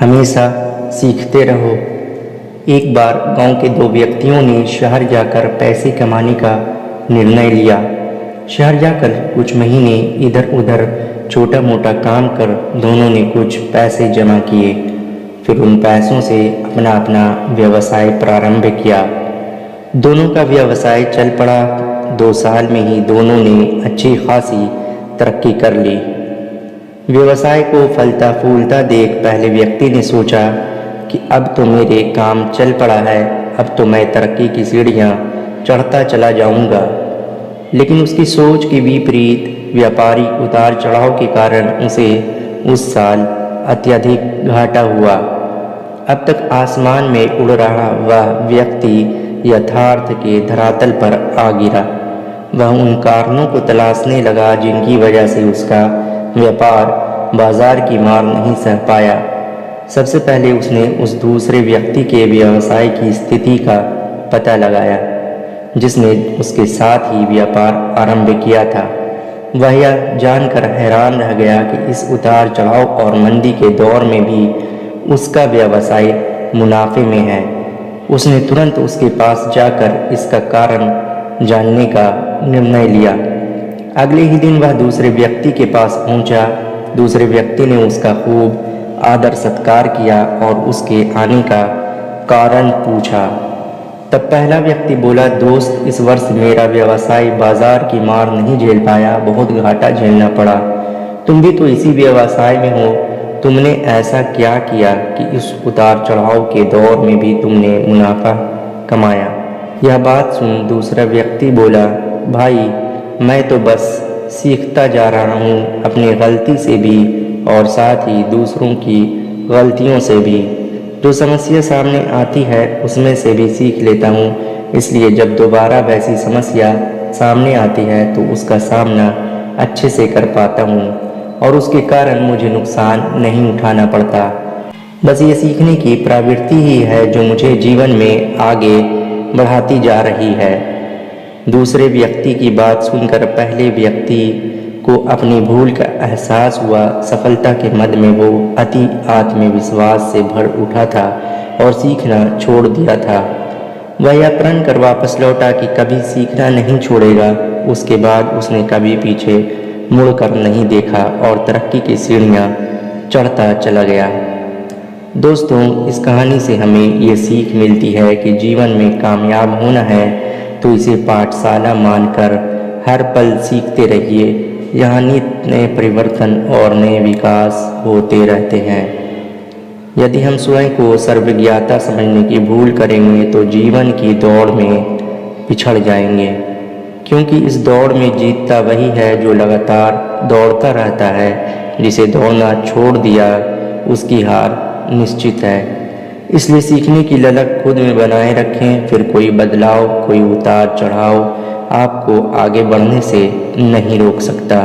हमेशा सीखते रहो। एक बार गांव के दो व्यक्तियों ने शहर जाकर पैसे कमाने का निर्णय लिया। शहर जाकर कुछ महीने इधर उधर छोटा मोटा काम कर दोनों ने कुछ पैसे जमा किए। फिर उन पैसों से अपना अपना व्यवसाय प्रारंभ किया। दोनों का व्यवसाय चल पड़ा। 2 साल में ही दोनों ने अच्छी खासी तरक्की कर ली। व्यवसाय को फलता फूलता देख पहले व्यक्ति ने सोचा कि अब तो मेरे काम चल पड़ा है, अब तो मैं तरक्की की सीढ़ियाँ चढ़ता चला जाऊंगा। लेकिन उसकी सोच के विपरीत व्यापारी उतार चढ़ाव के कारण उसे उस साल अत्यधिक घाटा हुआ। अब तक आसमान में उड़ रहा वह व्यक्ति यथार्थ के धरातल पर आ गिरा। वह उन कारणों को तलाशने लगा जिनकी वजह से उसका व्यापार बाजार की मार नहीं सह पाया। सबसे पहले उसने उस दूसरे व्यक्ति के व्यवसाय की स्थिति का पता लगाया जिसने उसके साथ ही व्यापार आरंभ किया था। वह यह जानकर हैरान रह गया कि इस उतार चढ़ाव और मंदी के दौर में भी उसका व्यवसाय मुनाफे में है। उसने तुरंत उसके पास जाकर इसका कारण जानने का निर्णय लिया। अगले ही दिन वह दूसरे व्यक्ति के पास पहुंचा। दूसरे व्यक्ति ने उसका खूब आदर सत्कार किया और उसके आने का कारण पूछा। तब पहला व्यक्ति बोला, दोस्त, इस वर्ष मेरा व्यवसाय बाजार की मार नहीं झेल पाया, बहुत घाटा झेलना पड़ा। तुम भी तो इसी व्यवसाय में हो। तुमने ऐसा क्या किया कि इस उतार चढ़ाव के दौर में भी तुमने मुनाफा कमाया? यह बात सुन दूसरा व्यक्ति बोला, भाई, मैं तो बस सीखता जा रहा हूँ, अपनी गलती से भी और साथ ही दूसरों की गलतियों से भी। जो समस्या सामने आती है उसमें से भी सीख लेता हूँ, इसलिए जब दोबारा वैसी समस्या सामने आती है तो उसका सामना अच्छे से कर पाता हूँ और उसके कारण मुझे नुकसान नहीं उठाना पड़ता। बस ये सीखने की प्रवृत्ति ही है जो मुझे जीवन में आगे बढ़ाती जा रही है। दूसरे व्यक्ति की बात सुनकर पहले व्यक्ति को अपनी भूल का एहसास हुआ। सफलता के मद में वो अति आत्मविश्वास से भर उठा था और सीखना छोड़ दिया था। वह यह प्रण कर वापस लौटा कि कभी सीखना नहीं छोड़ेगा। उसके बाद उसने कभी पीछे मुड़कर नहीं देखा और तरक्की की सीढ़ियाँ चढ़ता चला गया। दोस्तों, इस कहानी से हमें ये सीख मिलती है कि जीवन में कामयाब होना है तो इसे पाठशाला मानकर हर पल सीखते रहिए। यहाँ नित नए परिवर्तन और नए विकास होते रहते हैं। यदि हम स्वयं को सर्वज्ञता समझने की भूल करेंगे तो जीवन की दौड़ में पिछड़ जाएंगे, क्योंकि इस दौड़ में जीतता वही है जो लगातार दौड़ता रहता है। जिसे दौड़ना छोड़ दिया उसकी हार निश्चित है। इसलिए सीखने की ललक खुद में बनाए रखें। फिर कोई बदलाव, कोई उतार चढ़ाव आपको आगे बढ़ने से नहीं रोक सकता।